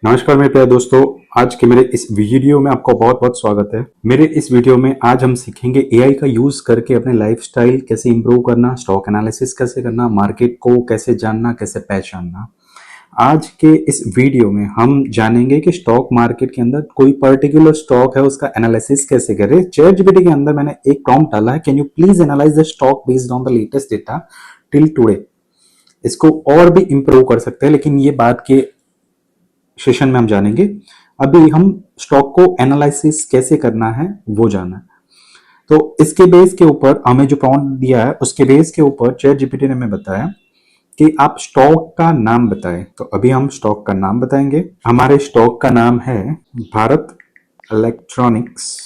नमस्कार मेरे प्यारे दोस्तों। आज के मेरे इस वीडियो में आपका बहुत बहुत स्वागत है। मेरे इस वीडियो में आज हम सीखेंगे एआई का यूज करके अपने लाइफस्टाइल कैसे इंप्रूव करना, स्टॉक एनालिसिस कैसे करना, मार्केट को कैसे जानना, कैसे पहचानना। आज के इस वीडियो में हम जानेंगे कि स्टॉक मार्केट के अंदर कोई पर्टिकुलर स्टॉक है उसका एनालिसिस कैसे करें। चैट जीपीटी के अंदर मैंने एक प्रॉम्प्ट डाला है, can you please analyse the stock based on the latest data till today. इसको और भी इंप्रूव कर सकते हैं, लेकिन ये बात के सेशन में हम जानेंगे। अभी हम स्टॉक को एनालिसिस कैसे करना है वो जाना है। तो इसके बेस के ऊपर हमें जो प्रॉम्प्ट दिया है उसके बेस के ऊपर चैट जीपीटी ने हमें बताया कि आप स्टॉक का नाम बताएं। तो अभी हम स्टॉक का नाम बताएंगे। हमारे स्टॉक का नाम है भारत इलेक्ट्रॉनिक्स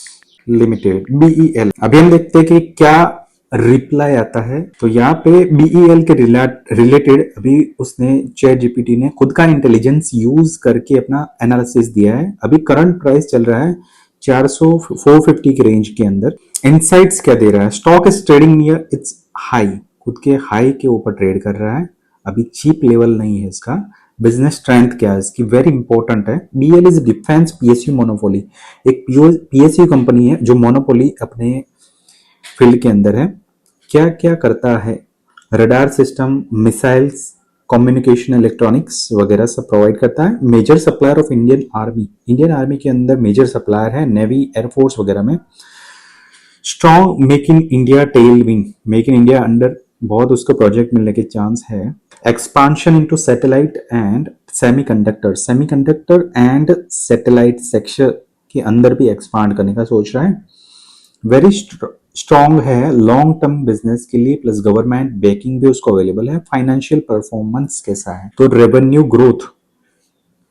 लिमिटेड, बीईएल। अभी हम देखते हैं कि क्या रिप्लाई आता है। तो यहाँ पे बीईएल के रिलेटेड अभी उसने चैट जीपीटी ने खुद का इंटेलिजेंस यूज करके अपना एनालिसिस दिया है। अभी करंट प्राइस चल रहा है 450 के रेंज के अंदर। इनसाइट्स क्या दे रहा है, stock is trading near it's high, खुद के हाई के ऊपर ट्रेड कर रहा है। अभी चीप लेवल नहीं है इसका। बिजनेस स्ट्रेंथ क्या है इसकी, वेरी इंपॉर्टेंट है। BL is defence PSU monopoly, एक पीएसयू कंपनी है जो मोनोपोली अपने फील्ड के अंदर है। क्या क्या करता है, radar system, missiles, communication electronics वगैरह सब प्रोवाइड करता है। Major supplier of Indian army के अंदर मेजर सप्लायर है, नेवी, एयरफोर्स वगैरह में। Strong make in India tailwind, make in India under बहुत उसको प्रोजेक्ट मिलने के चांस है। Expansion into satellite and semiconductor and satellite sector के अंदर भी एक्सपांड करने का सोच रहा है। वेरी स्ट्रॉन्ग है लॉन्ग टर्म बिजनेस के लिए, प्लस गवर्नमेंट बैकिंग भी उसको अवेलेबल है। फाइनेंशियल परफॉर्मेंस कैसा है, तो revenue growth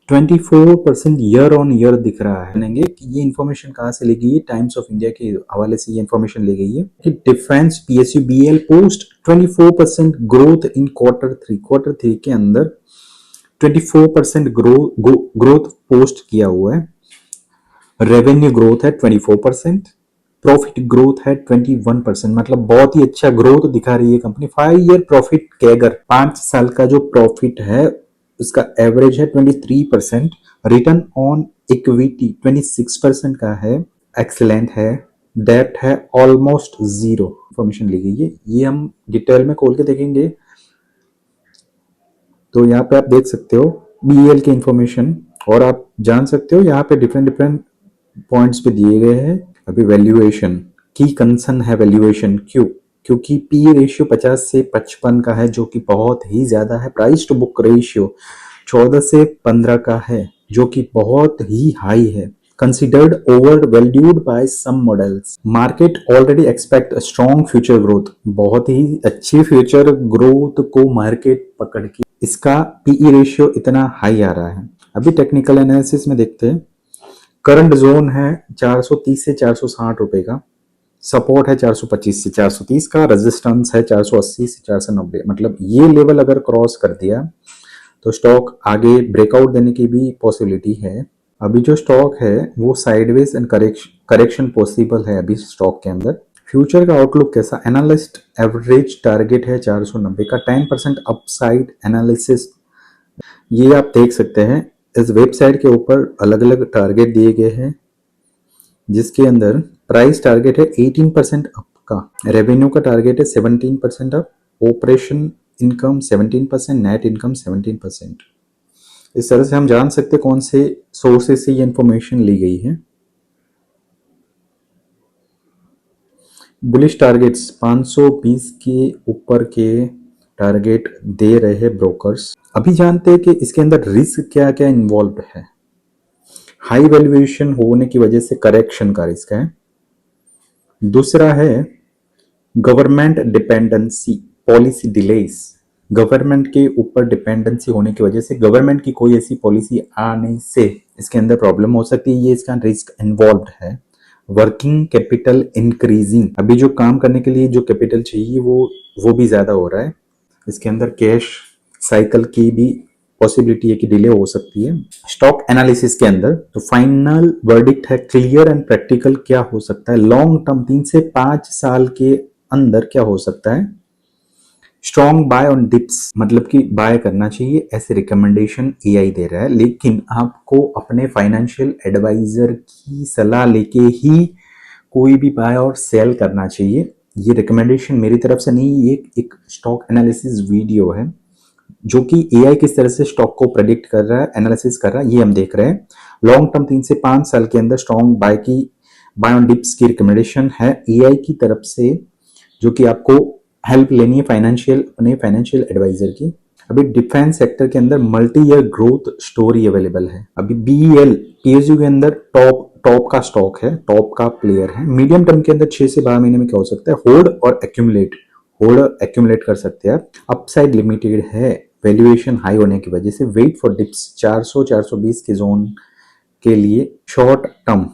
24% year on year दिख रहा है। कि ये इन्फॉर्मेशन कहाँ से ली गई है, टाइम्स ऑफ इंडिया के हवाले से ये इन्फॉर्मेशन ली गई है कि defence PSU BL post 24% growth in quarter three के अंदर 24% ग्रोथ पोस्ट किया हुआ है। रेवेन्यू ग्रोथ है 24%, प्रॉफिट ग्रोथ है 21%, मतलब बहुत ही अच्छा ग्रोथ दिखा रही है कंपनी। 5 ईयर प्रॉफिट कैगर, 5 साल का जो प्रॉफिट है उसका एवरेज है 23%। रिटर्न ऑन इक्विटी 26% का है, एक्सीलेंट है। डेब्ट है ऑलमोस्ट जीरो, इंफॉर्मेशन ली गई है। ये हम डिटेल में खोल के देखेंगे। तो यहाँ पे आप देख सकते हो बीएल की इंफॉर्मेशन, और आप जान सकते हो यहाँ पे डिफरेंट पॉइंट्स पे दिए गए हैं। अभी वैल्यूएशन की कंसर्न है, वैल्यूएशन क्यों, क्योंकि पी रेशियो 50 से 55 का है जो कि बहुत ही ज्यादा है। प्राइस टू बुक रेशियो 14 से 15 का है जो कि बहुत ही हाई है। Considered over valued by some models. Market already expect strong future growth, बहुत ही अच्छी फ्यूचर ग्रोथ को मार्केट पकड़ के इसका पीई रेशियो इतना हाई आ रहा है। अभी टेक्निकल एनालिसिस में देखते हैं। करंट जोन है 430 से 460 रुपए का, सपोर्ट है 425 से 430 का, रेजिस्टेंस है 480 से 490। मतलब ये लेवल अगर क्रॉस कर दिया तो स्टॉक आगे ब्रेकआउट देने की भी पॉसिबिलिटी है। अभी जो स्टॉक है वो साइडवेज एंड करेक्शन पॉसिबल है अभी स्टॉक के अंदर। फ्यूचर का आउटलुक कैसा, एनालिस्ट एवरेज टारगेट है 490 का, 10% अपसाइड एनालिसिस। ये आप देख सकते हैं इस वेबसाइट के ऊपर अलग अलग टारगेट दिए गए हैं, जिसके अंदर प्राइस टारगेट है 18% अप का, रेवेन्यू का टारगेट है 17% up, operation income 17%, net income 17%। इस तरह से हम जान सकते कौन से सोर्सेस से ये इंफॉर्मेशन ली गई है। बुलिश टारगेट्स 520 के ऊपर के टारगेट दे रहे ब्रोकर्स। अभी जानते हैं कि इसके अंदर रिस्क क्या क्या इन्वॉल्व है। हाई वैल्यूएशन होने की वजह से करेक्शन का रिस्क है। दूसरा है government dependency, policy delays, government के ऊपर डिपेंडेंसी होने की वजह से गवर्नमेंट की कोई ऐसी पॉलिसी आने से इसके अंदर प्रॉब्लम हो सकती है, ये इसका रिस्क इन्वॉल्व है। वर्किंग कैपिटल इंक्रीजिंग, अभी जो काम करने के लिए जो कैपिटल चाहिए वो भी ज्यादा हो रहा है। इसके अंदर कैश साइकिल की भी पॉसिबिलिटी है कि डिले हो सकती है। स्टॉक एनालिसिस के अंदर तो फाइनल वर्डिक्ट है क्लियर एंड प्रैक्टिकल। क्या हो सकता है लॉन्ग टर्म 3 से 5 साल के अंदर क्या हो सकता है, स्ट्रॉन्ग बाय ऑन डिप्स मतलब कि बाय करना चाहिए ऐसे रिकमेंडेशन एआई दे रहा है, लेकिन आपको अपने फाइनेंशियल एडवाइजर की सलाह लेके ही कोई भी बाय और सेल करना चाहिए। ये रिकमेंडेशन मेरी तरफ से नहीं, ये एक स्टॉक एनालिसिस वीडियो है जो कि एआई किस तरह से स्टॉक को प्रेडिक्ट कर रहा है, एनालिसिस कर रहा है, ये हम देख रहे हैं। लॉन्ग टर्म 3 से 5 साल के अंदर स्ट्रॉन्ग बाय ऑन डिप्स की रिकमेंडेशन है एआई की तरफ से, जो कि आपको हेल्प लेनी है अपने फाइनेंशियल एडवाइजर की। अभी डिफेंस सेक्टर के अंदर multi year growth story available है। अभी बीईएल पीएसयू के अंदर टॉप का स्टॉक है, टॉप का प्लेयर है। मीडियम टर्म के अंदर 6 से 12 महीने में क्या हो सकता है, होल्ड और एक्यूमुलेट कर सकते हैं आप। अपसाइड लिमिटेड है, वैल्यूएशन हाई होने की वजह से। वेट फॉर डिप्स 400-420 के जोन के लिए। शॉर्ट टर्म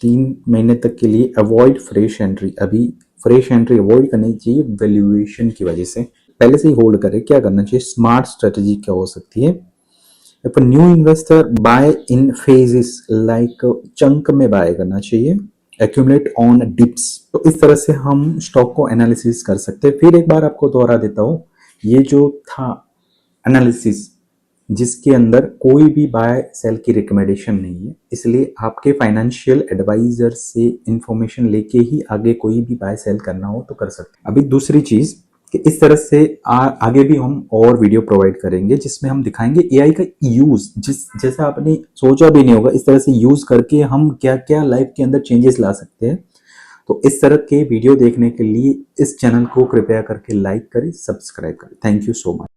3 महीने तक के लिए अवॉइड फ्रेश एंट्री, अभी फ्रेश एंट्री अवॉइड करनी चाहिए वैल्यूएशन की वजह से, पहले से ही होल्ड करे। क्या करना चाहिए, स्मार्ट स्ट्रेटेजी क्या हो सकती है, if a new investor buy in phases like chunk में बाय करना चाहिए, accumulate on dips। तो इस तरह से हम स्टॉक को एनालिसिस कर सकते हैं। फिर एक बार आपको दोहरा देता हूं, ये जो था एनालिसिस जिसके अंदर कोई भी बाय सेल की रिकमेंडेशन नहीं है, इसलिए आपके फाइनेंशियल एडवाइजर से इंफॉर्मेशन लेके ही आगे कोई भी बाय सेल करना हो तो कर सकते हैं। अभी दूसरी चीज कि इस तरह से आगे भी हम और वीडियो प्रोवाइड करेंगे जिसमें हम दिखाएंगे एआई का यूज, जैसा आपने सोचा भी नहीं होगा, इस तरह से यूज करके हम क्या क्या लाइफ के अंदर चेंजेस ला सकते हैं। तो इस तरह के वीडियो देखने के लिए इस चैनल को कृपया करके लाइक करें, सब्सक्राइब करें। Thank you so much.